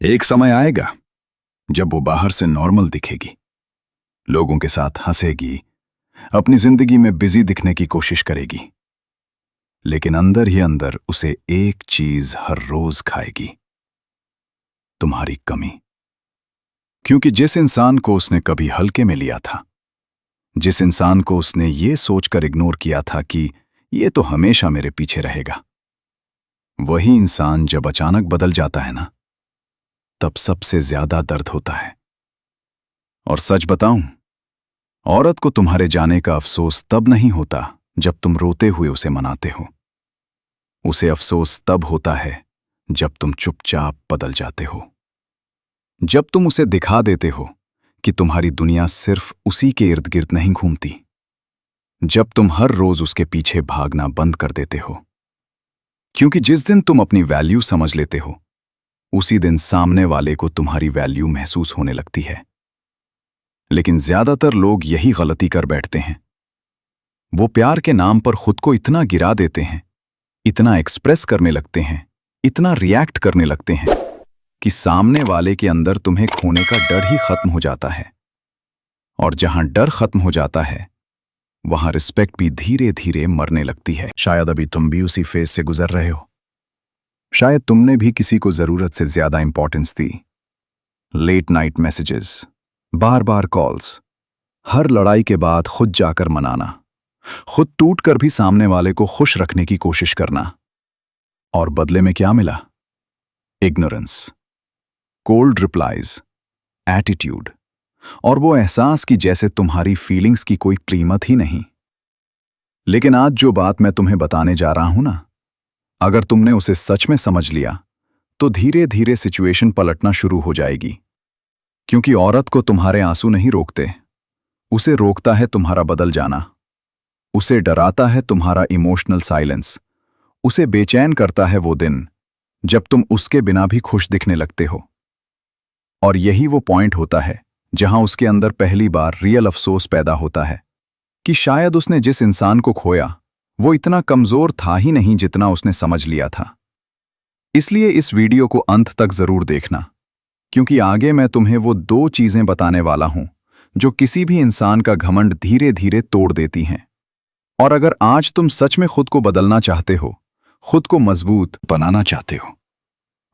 एक समय आएगा जब वो बाहर से नॉर्मल दिखेगी, लोगों के साथ हंसेगी, अपनी जिंदगी में बिजी दिखने की कोशिश करेगी, लेकिन अंदर ही अंदर उसे एक चीज हर रोज खाएगी, तुम्हारी कमी। क्योंकि जिस इंसान को उसने कभी हल्के में लिया था, जिस इंसान को उसने ये सोचकर इग्नोर किया था कि ये तो हमेशा मेरे पीछे रहेगा, वही इंसान जब अचानक बदल जाता है ना, तब सबसे ज्यादा दर्द होता है। और सच बताऊं, औरत को तुम्हारे जाने का अफसोस तब नहीं होता जब तुम रोते हुए उसे मनाते हो। उसे अफसोस तब होता है जब तुम चुपचाप बदल जाते हो, जब तुम उसे दिखा देते हो कि तुम्हारी दुनिया सिर्फ उसी के इर्द गिर्द नहीं घूमती, जब तुम हर रोज उसके पीछे भागना बंद कर देते हो। क्योंकि जिस दिन तुम अपनी वैल्यू समझ लेते हो, उसी दिन सामने वाले को तुम्हारी वैल्यू महसूस होने लगती है। लेकिन ज्यादातर लोग यही गलती कर बैठते हैं। वो प्यार के नाम पर खुद को इतना गिरा देते हैं, इतना एक्सप्रेस करने लगते हैं, इतना रिएक्ट करने लगते हैं कि सामने वाले के अंदर तुम्हें खोने का डर ही खत्म हो जाता है। और जहां डर खत्म हो जाता है, वहां रिस्पेक्ट भी धीरे धीरे मरने लगती है। शायद अभी तुम भी उसी फेज से गुजर रहे हो। शायद तुमने भी किसी को जरूरत से ज्यादा इंपॉर्टेंस दी। लेट नाइट मैसेजेस, बार बार कॉल्स, हर लड़ाई के बाद खुद जाकर मनाना, खुद टूटकर भी सामने वाले को खुश रखने की कोशिश करना। और बदले में क्या मिला? इग्नोरेंस, कोल्ड रिप्लाईज, एटीट्यूड, और वो एहसास कि जैसे तुम्हारी फीलिंग्स की कोई कीमत ही नहीं। लेकिन आज जो बात मैं तुम्हें बताने जा रहा हूं ना, अगर तुमने उसे सच में समझ लिया, तो धीरे धीरे सिचुएशन पलटना शुरू हो जाएगी। क्योंकि औरत को तुम्हारे आंसू नहीं रोकते, उसे रोकता है तुम्हारा बदल जाना। उसे डराता है तुम्हारा इमोशनल साइलेंस। उसे बेचैन करता है वो दिन जब तुम उसके बिना भी खुश दिखने लगते हो। और यही वो पॉइंट होता है जहां उसके अंदर पहली बार रियल अफसोस पैदा होता है कि शायद उसने जिस इंसान को खोया, वो इतना कमजोर था ही नहीं जितना उसने समझ लिया था। इसलिए इस वीडियो को अंत तक जरूर देखना, क्योंकि आगे मैं तुम्हें वो दो चीजें बताने वाला हूं जो किसी भी इंसान का घमंड धीरे धीरे तोड़ देती हैं। और अगर आज तुम सच में खुद को बदलना चाहते हो, खुद को मजबूत बनाना चाहते हो,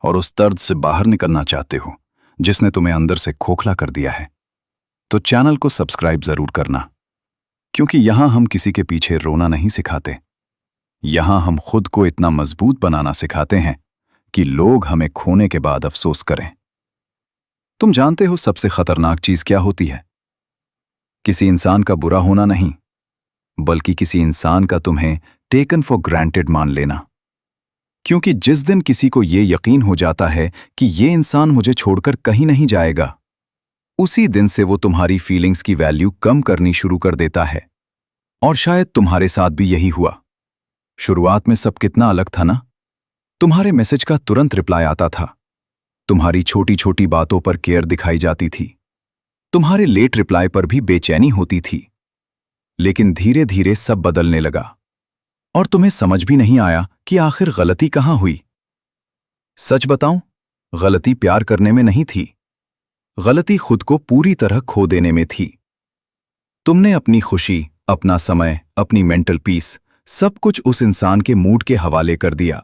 और उस दर्द से बाहर निकलना चाहते हो जिसने तुम्हें अंदर से खोखला कर दिया है, तो चैनल को सब्सक्राइब जरूर करना। क्योंकि यहां हम किसी के पीछे रोना नहीं सिखाते, यहां हम खुद को इतना मजबूत बनाना सिखाते हैं कि लोग हमें खोने के बाद अफसोस करें। तुम जानते हो सबसे खतरनाक चीज क्या होती है? किसी इंसान का बुरा होना नहीं, बल्कि किसी इंसान का तुम्हें टेकन फॉर ग्रांटेड मान लेना। क्योंकि जिस दिन किसी को ये यकीन हो जाता है कि ये इंसान मुझे छोड़कर कहीं नहीं जाएगा, उसी दिन से वो तुम्हारी फीलिंग्स की वैल्यू कम करनी शुरू कर देता है। और शायद तुम्हारे साथ भी यही हुआ। शुरुआत में सब कितना अलग था ना? तुम्हारे मैसेज का तुरंत रिप्लाई आता था, तुम्हारी छोटी छोटी बातों पर केयर दिखाई जाती थी, तुम्हारे लेट रिप्लाई पर भी बेचैनी होती थी। लेकिन धीरे धीरे सब बदलने लगा और तुम्हें समझ भी नहीं आया कि आखिर गलती कहां हुई। सच बताऊं, गलती प्यार करने में नहीं थी, गलती खुद को पूरी तरह खो देने में थी। तुमने अपनी खुशी, अपना समय, अपनी मेंटल पीस, सब कुछ उस इंसान के मूड के हवाले कर दिया।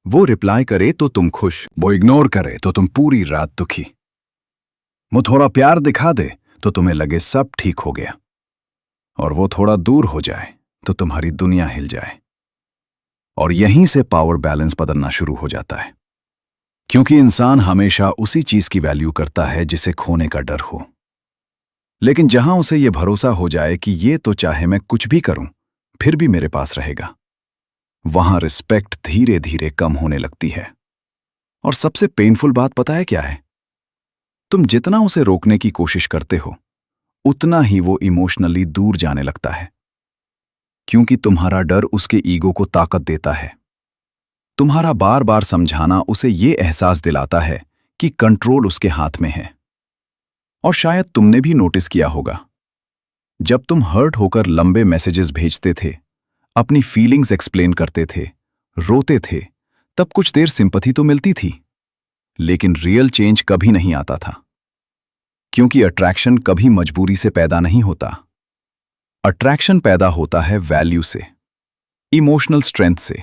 वो रिप्लाई करे तो तुम खुश, वो इग्नोर करे तो तुम पूरी रात दुखी, वो थोड़ा प्यार दिखा दे तो तुम्हें लगे सब ठीक हो गया, और वो थोड़ा दूर हो जाए तो तुम्हारी दुनिया हिल जाए। और यहीं से पावर बैलेंस बदलना शुरू हो जाता है। क्योंकि इंसान हमेशा उसी चीज की वैल्यू करता है जिसे खोने का डर हो। लेकिन जहां उसे यह भरोसा हो जाए कि ये तो चाहे मैं कुछ भी करूं, फिर भी मेरे पास रहेगा, वहां रिस्पेक्ट धीरे धीरे कम होने लगती है। और सबसे पेनफुल बात पता है क्या है? तुम जितना उसे रोकने की कोशिश करते हो, उतना ही वो इमोशनली दूर जाने लगता है। क्योंकि तुम्हारा डर उसके ईगो को ताकत देता है। तुम्हारा बार बार समझाना उसे ये एहसास दिलाता है कि कंट्रोल उसके हाथ में है। और शायद तुमने भी नोटिस किया होगा, जब तुम हर्ट होकर लंबे मैसेजेस भेजते थे, अपनी फीलिंग्स एक्सप्लेन करते थे, रोते थे, तब कुछ देर सिंपैथी तो मिलती थी, लेकिन रियल चेंज कभी नहीं आता था, क्योंकि अट्रैक्शन कभी मजबूरी से पैदा नहीं होता। अट्रैक्शन पैदा होता है वैल्यू से, इमोशनल स्ट्रेंथ से,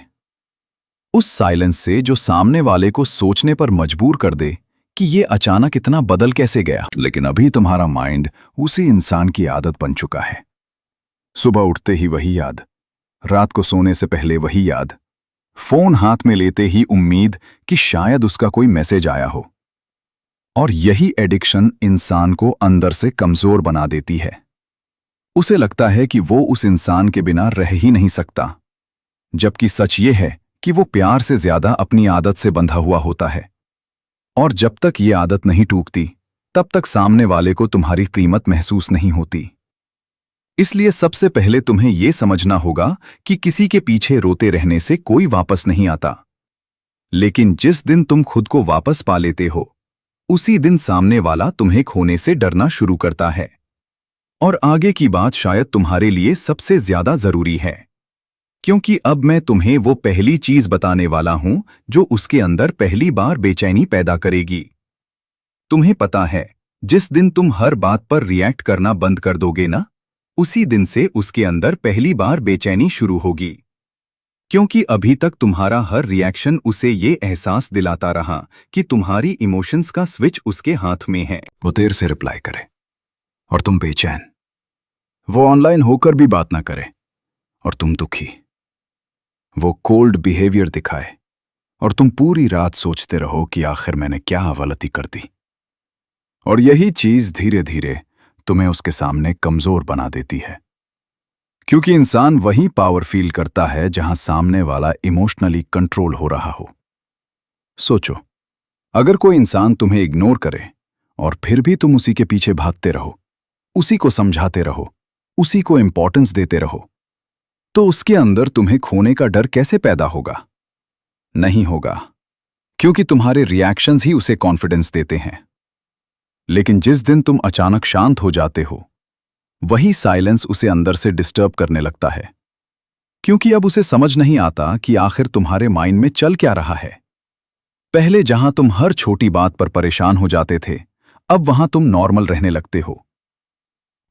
उस साइलेंस से जो सामने वाले को सोचने पर मजबूर कर दे कि ये अचानक इतना बदल कैसे गया। लेकिन अभी तुम्हारा माइंड उसी इंसान की आदत बन चुका है। सुबह उठते ही वही याद, रात को सोने से पहले वही याद, फोन हाथ में लेते ही उम्मीद कि शायद उसका कोई मैसेज आया हो। और यही एडिक्शन इंसान को अंदर से कमजोर बना देती है। उसे लगता है कि वो उस इंसान के बिना रह ही नहीं सकता, जबकि सच ये है कि वो प्यार से ज्यादा अपनी आदत से बंधा हुआ होता है। और जब तक ये आदत नहीं टूटती, तब तक सामने वाले को तुम्हारी कीमत महसूस नहीं होती। इसलिए सबसे पहले तुम्हें यह समझना होगा कि किसी के पीछे रोते रहने से कोई वापस नहीं आता, लेकिन जिस दिन तुम खुद को वापस पा लेते हो, उसी दिन सामने वाला तुम्हें खोने से डरना शुरू करता है। और आगे की बात शायद तुम्हारे लिए सबसे ज्यादा जरूरी है, क्योंकि अब मैं तुम्हें वो पहली चीज बताने वाला हूं जो उसके अंदर पहली बार बेचैनी पैदा करेगी। तुम्हें पता है, जिस दिन तुम हर बात पर रिएक्ट करना बंद कर दोगे ना, उसी दिन से उसके अंदर पहली बार बेचैनी शुरू होगी। क्योंकि अभी तक तुम्हारा हर रिएक्शन उसे ये एहसास दिलाता रहा कि तुम्हारी इमोशंस का स्विच उसके हाथ में है। वो देर से रिप्लाई करे और तुम बेचैन, वो ऑनलाइन होकर भी बात ना करे और तुम दुखी, वो कोल्ड बिहेवियर दिखाए और तुम पूरी रात सोचते रहो कि आखिर मैंने क्या गलती कर दी। और यही चीज धीरे धीरे तुम्हें उसके सामने कमजोर बना देती है, क्योंकि इंसान वही पावर फील करता है जहां सामने वाला इमोशनली कंट्रोल हो रहा हो। सोचो, अगर कोई इंसान तुम्हें इग्नोर करे और फिर भी तुम उसी के पीछे भागते रहो, उसी को समझाते रहो, उसी को इंपॉर्टेंस देते रहो, तो उसके अंदर तुम्हें खोने का डर कैसे पैदा होगा? नहीं होगा, क्योंकि तुम्हारे रिएक्शंस ही उसे कॉन्फिडेंस देते हैं। लेकिन जिस दिन तुम अचानक शांत हो जाते हो, वही साइलेंस उसे अंदर से डिस्टर्ब करने लगता है, क्योंकि अब उसे समझ नहीं आता कि आखिर तुम्हारे माइंड में चल क्या रहा है। पहले जहां तुम हर छोटी बात पर परेशान हो जाते थे, अब वहां तुम नॉर्मल रहने लगते हो।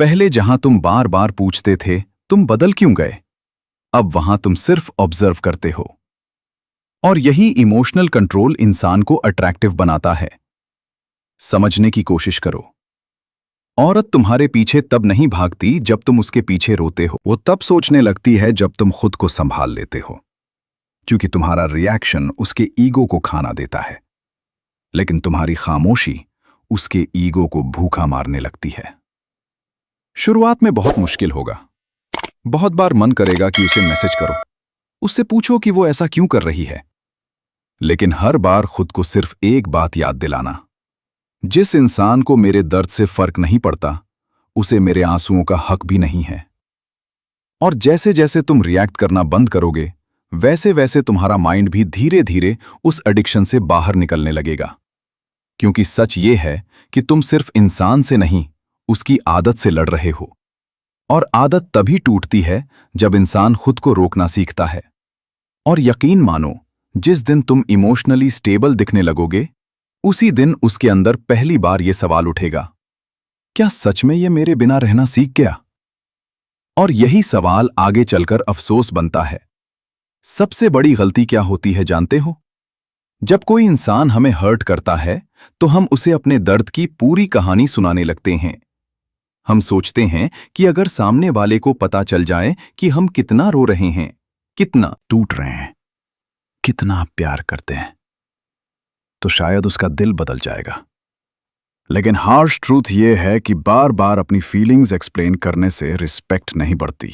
पहले जहां तुम बार बार पूछते थे तुम बदल क्यों गए, अब वहां तुम सिर्फ ऑब्जर्व करते हो। और यही इमोशनल कंट्रोल इंसान को अट्रैक्टिव बनाता है। समझने की कोशिश करो, औरत तुम्हारे पीछे तब नहीं भागती जब तुम उसके पीछे रोते हो, वो तब सोचने लगती है जब तुम खुद को संभाल लेते हो, क्योंकि तुम्हारा रिएक्शन उसके ईगो को खाना देता है, लेकिन तुम्हारी खामोशी उसके ईगो को भूखा मारने लगती है। शुरुआत में बहुत मुश्किल होगा, बहुत बार मन करेगा कि उसे मैसेज करो, उससे पूछो कि वो ऐसा क्यों कर रही है, लेकिन हर बार खुद को सिर्फ एक बात याद दिलाना, जिस इंसान को मेरे दर्द से फर्क नहीं पड़ता, उसे मेरे आंसुओं का हक भी नहीं है। और जैसे जैसे तुम रिएक्ट करना बंद करोगे, वैसे वैसे तुम्हारा माइंड भी धीरे धीरे उस एडिक्शन से बाहर निकलने लगेगा, क्योंकि सच ये है कि तुम सिर्फ इंसान से नहीं, उसकी आदत से लड़ रहे हो। और आदत तभी टूटती है जब इंसान खुद को रोकना सीखता है। और यकीन मानो, जिस दिन तुम इमोशनली स्टेबल दिखने लगोगे, उसी दिन उसके अंदर पहली बार यह सवाल उठेगा, क्या सच में ये मेरे बिना रहना सीख गया? और यही सवाल आगे चलकर अफसोस बनता है। सबसे बड़ी गलती क्या होती है जानते हो? जब कोई इंसान हमें हर्ट करता है, तो हम उसे अपने दर्द की पूरी कहानी सुनाने लगते हैं। हम सोचते हैं कि अगर सामने वाले को पता चल जाए कि हम कितना रो रहे हैं, कितना टूट रहे हैं, कितना प्यार करते हैं, तो शायद उसका दिल बदल जाएगा। लेकिन हार्श ट्रूथ यह है कि बार बार अपनी फीलिंग्स एक्सप्लेन करने से रिस्पेक्ट नहीं बढ़ती,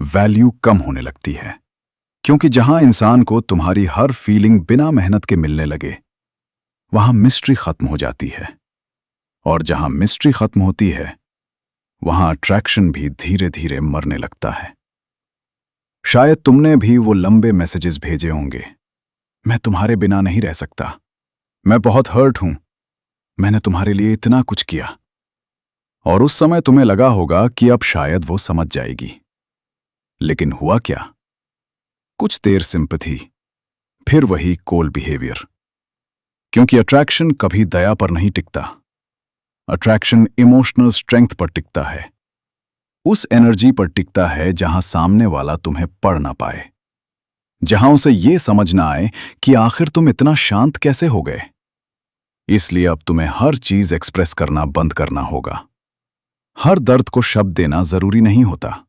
वैल्यू कम होने लगती है। क्योंकि जहां इंसान को तुम्हारी हर फीलिंग बिना मेहनत के मिलने लगे, वहां मिस्ट्री खत्म हो जाती है। और जहां मिस्ट्री खत्म होती है, वहां अट्रैक्शन भी धीरे धीरे मरने लगता है। शायद तुमने भी वो लंबे मैसेजेस भेजे होंगे, मैं तुम्हारे बिना नहीं रह सकता, मैं बहुत हर्ट हूं, मैंने तुम्हारे लिए इतना कुछ किया। और उस समय तुम्हें लगा होगा कि अब शायद वो समझ जाएगी। लेकिन हुआ क्या? कुछ देर सिंपैथी, फिर वही कोल्ड बिहेवियर, क्योंकि अट्रैक्शन कभी दया पर नहीं टिकता। अट्रैक्शन इमोशनल स्ट्रेंथ पर टिकता है, उस एनर्जी पर टिकता है जहां सामने वाला तुम्हें पढ़ ना पाए, जहां उसे ये समझ ना आए कि आखिर तुम इतना शांत कैसे हो गए। इसलिए अब तुम्हें हर चीज एक्सप्रेस करना बंद करना होगा। हर दर्द को शब्द देना जरूरी नहीं होता।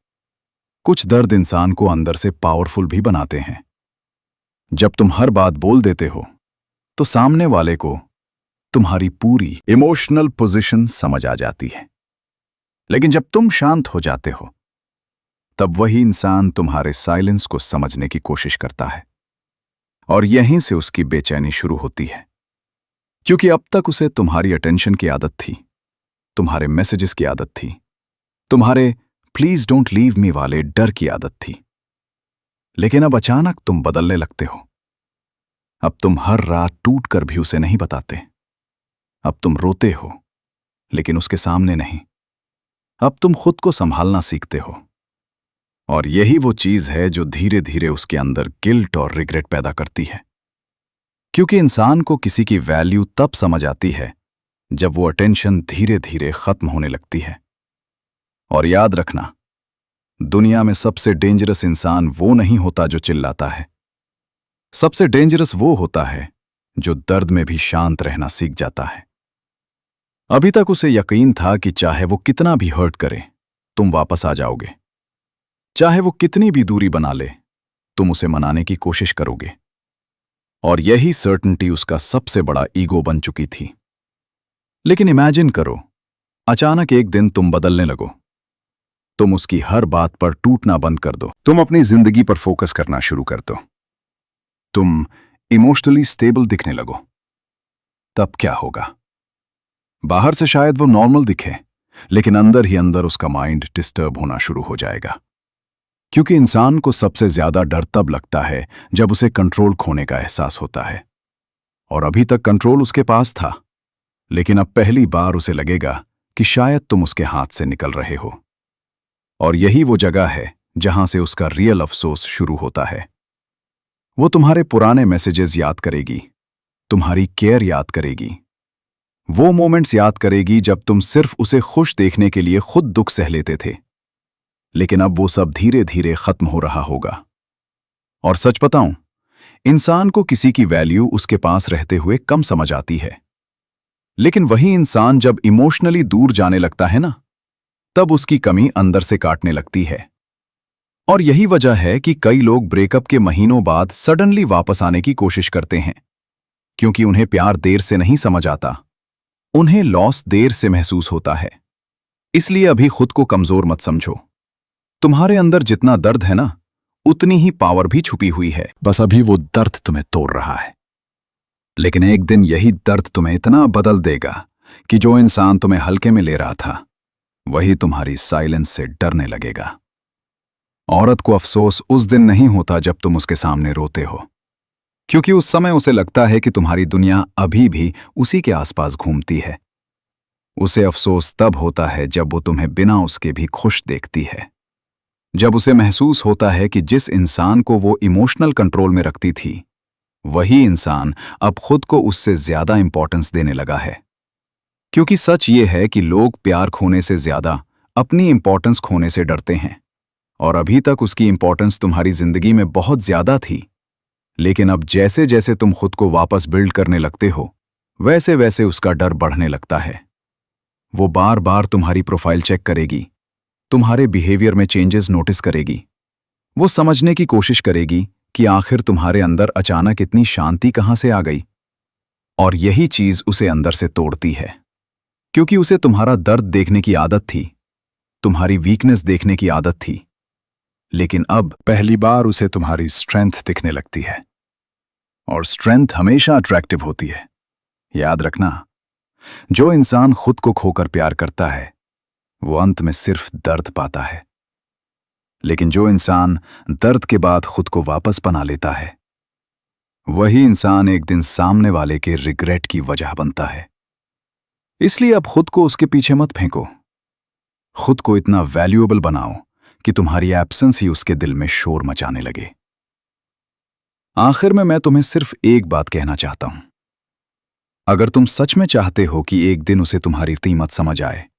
कुछ दर्द इंसान को अंदर से पावरफुल भी बनाते हैं। जब तुम हर बात बोल देते हो तो सामने वाले को तुम्हारी पूरी इमोशनल पोजीशन समझ आ जाती है। लेकिन जब तुम शांत हो जाते हो तब वही इंसान तुम्हारे साइलेंस को समझने की कोशिश करता है, और यहीं से उसकी बेचैनी शुरू होती है। क्योंकि अब तक उसे तुम्हारी अटेंशन की आदत थी, तुम्हारे मैसेजेस की आदत थी, तुम्हारे प्लीज डोंट लीव मी वाले डर की आदत थी। लेकिन अब अचानक तुम बदलने लगते हो। अब तुम हर रात टूट कर भी उसे नहीं बताते। अब तुम रोते हो, लेकिन उसके सामने नहीं। अब तुम खुद को संभालना सीखते हो। और यही वो चीज है जो धीरे धीरे उसके अंदर गिल्ट और रिग्रेट पैदा करती है। क्योंकि इंसान को किसी की वैल्यू तब समझ आती है जब वो अटेंशन धीरे धीरे खत्म होने लगती है। और याद रखना, दुनिया में सबसे डेंजरस इंसान वो नहीं होता जो चिल्लाता है। सबसे डेंजरस वो होता है जो दर्द में भी शांत रहना सीख जाता है। अभी तक उसे यकीन था कि चाहे वो कितना भी हर्ट करे, तुम वापस आ जाओगे। चाहे वो कितनी भी दूरी बना ले, तुम उसे मनाने की कोशिश करोगे। और यही सर्टेनिटी उसका सबसे बड़ा ईगो बन चुकी थी। लेकिन इमेजिन करो, अचानक एक दिन तुम बदलने लगो। तुम उसकी हर बात पर टूटना बंद कर दो। तुम अपनी जिंदगी पर फोकस करना शुरू कर दो। तुम इमोशनली स्टेबल दिखने लगो। तब क्या होगा? बाहर से शायद वो नॉर्मल दिखे, लेकिन अंदर ही अंदर उसका माइंड डिस्टर्ब होना शुरू हो जाएगा। क्योंकि इंसान को सबसे ज्यादा डर तब लगता है जब उसे कंट्रोल खोने का एहसास होता है। और अभी तक कंट्रोल उसके पास था, लेकिन अब पहली बार उसे लगेगा कि शायद तुम उसके हाथ से निकल रहे हो। और यही वो जगह है जहां से उसका रियल अफसोस शुरू होता है। वो तुम्हारे पुराने मैसेजेस याद करेगी, तुम्हारी केयर याद करेगी, वो मोमेंट्स याद करेगी जब तुम सिर्फ उसे खुश देखने के लिए खुद दुख सह लेते थे। लेकिन अब वो सब धीरे धीरे खत्म हो रहा होगा। और सच बताऊं, इंसान को किसी की वैल्यू उसके पास रहते हुए कम समझ आती है। लेकिन वही इंसान जब इमोशनली दूर जाने लगता है ना, तब उसकी कमी अंदर से काटने लगती है। और यही वजह है कि कई लोग ब्रेकअप के महीनों बाद सडनली वापस आने की कोशिश करते हैं। क्योंकि उन्हें प्यार देर से नहीं समझ आता, उन्हें लॉस देर से महसूस होता है। इसलिए अभी खुद को कमजोर मत समझो। तुम्हारे अंदर जितना दर्द है ना, उतनी ही पावर भी छुपी हुई है। बस अभी वो दर्द तुम्हें तोड़ रहा है। लेकिन एक दिन यही दर्द तुम्हें इतना बदल देगा कि जो इंसान तुम्हें हल्के में ले रहा था, वही तुम्हारी साइलेंस से डरने लगेगा। औरत को अफसोस उस दिन नहीं होता जब तुम उसके सामने रोते हो, क्योंकि उस समय उसे लगता है कि तुम्हारी दुनिया अभी भी उसी के आसपास घूमती है। उसे अफसोस तब होता है जब वो तुम्हें बिना उसके भी खुश देखती है। जब उसे महसूस होता है कि जिस इंसान को वो इमोशनल कंट्रोल में रखती थी, वही इंसान अब खुद को उससे ज्यादा इंपॉर्टेंस देने लगा है। क्योंकि सच ये है कि लोग प्यार खोने से ज्यादा अपनी इंपॉर्टेंस खोने से डरते हैं। और अभी तक उसकी इंपॉर्टेंस तुम्हारी जिंदगी में बहुत ज्यादा थी। लेकिन अब जैसे जैसे तुम खुद को वापस बिल्ड करने लगते हो, वैसे वैसे उसका डर बढ़ने लगता है। वो बार बार तुम्हारी प्रोफाइल चेक करेगी, तुम्हारे बिहेवियर में चेंजेस नोटिस करेगी। वो समझने की कोशिश करेगी कि आखिर तुम्हारे अंदर अचानक इतनी शांति कहां से आ गई। और यही चीज उसे अंदर से तोड़ती है। क्योंकि उसे तुम्हारा दर्द देखने की आदत थी, तुम्हारी वीकनेस देखने की आदत थी। लेकिन अब पहली बार उसे तुम्हारी स्ट्रेंथ दिखने लगती है। और स्ट्रेंथ हमेशा अट्रैक्टिव होती है। याद रखना, जो इंसान खुद को खोकर प्यार करता है, वो अंत में सिर्फ दर्द पाता है। लेकिन जो इंसान दर्द के बाद खुद को वापस बना लेता है, वही इंसान एक दिन सामने वाले के रिग्रेट की वजह बनता है। इसलिए अब खुद को उसके पीछे मत फेंको। खुद को इतना वैल्यूएबल बनाओ कि तुम्हारी एब्सेंस ही उसके दिल में शोर मचाने लगे। आखिर में मैं तुम्हें सिर्फ एक बात कहना चाहता हूं। अगर तुम सच में चाहते हो कि एक दिन उसे तुम्हारी कीमत समझ आए,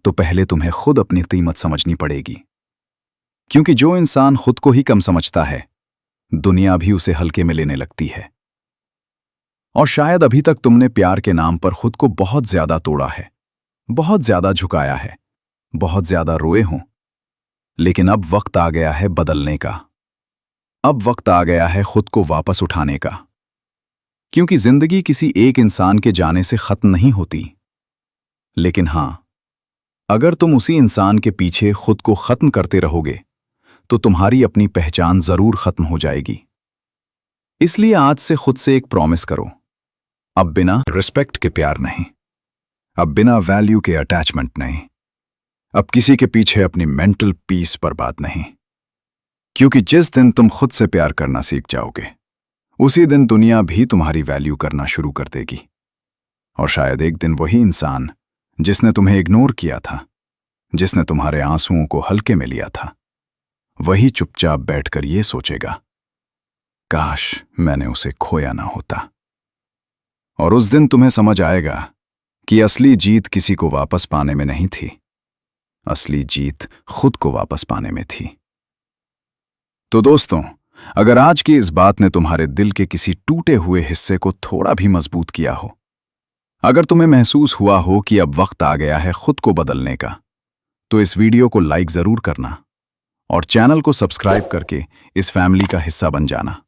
तो पहले तुम्हें खुद अपनी कीमत समझनी पड़ेगी। क्योंकि जो इंसान खुद को ही कम समझता है, दुनिया भी उसे हल्के में लेने लगती है। और शायद अभी तक तुमने प्यार के नाम पर खुद को बहुत ज्यादा तोड़ा है, बहुत ज्यादा झुकाया है, बहुत ज्यादा रोए हों। लेकिन अब वक्त आ गया है बदलने का। अब वक्त आ गया है खुद को वापस उठाने का। क्योंकि जिंदगी किसी एक इंसान के जाने से खत्म नहीं होती। लेकिन हां, अगर तुम उसी इंसान के पीछे खुद को खत्म करते रहोगे, तो तुम्हारी अपनी पहचान जरूर खत्म हो जाएगी। इसलिए आज से खुद से एक प्रॉमिस करो, अब बिना रिस्पेक्ट के प्यार नहीं, अब बिना वैल्यू के अटैचमेंट नहीं, अब किसी के पीछे अपनी मेंटल पीस बर्बाद नहीं। क्योंकि जिस दिन तुम खुद से प्यार करना सीख जाओगे, उसी दिन दुनिया भी तुम्हारी वैल्यू करना शुरू कर देगी। और शायद एक दिन वही इंसान जिसने तुम्हें इग्नोर किया था, जिसने तुम्हारे आंसुओं को हल्के में लिया था, वही चुपचाप बैठकर ये सोचेगा, काश मैंने उसे खोया ना होता। और उस दिन तुम्हें समझ आएगा कि असली जीत किसी को वापस पाने में नहीं थी, असली जीत खुद को वापस पाने में थी। तो दोस्तों, अगर आज की इस बात ने तुम्हारे दिल के किसी टूटे हुए हिस्से को थोड़ा भी मजबूत किया हो, अगर तुम्हें महसूस हुआ हो कि अब वक्त आ गया है खुद को बदलने का, तो इस वीडियो को लाइक जरूर करना और चैनल को सब्सक्राइब करके इस फैमिली का हिस्सा बन जाना।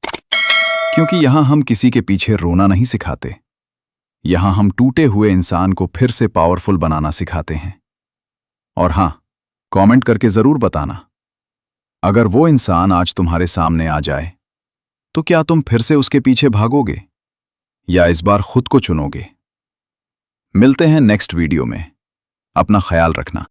क्योंकि यहां हम किसी के पीछे रोना नहीं सिखाते, यहां हम टूटे हुए इंसान को फिर से पावरफुल बनाना सिखाते हैं। और हां, कमेंट करके जरूर बताना, अगर वो इंसान आज तुम्हारे सामने आ जाए, तो क्या तुम फिर से उसके पीछे भागोगे या इस बार खुद को चुनोगे? मिलते हैं नेक्स्ट वीडियो में। अपना ख्याल रखना।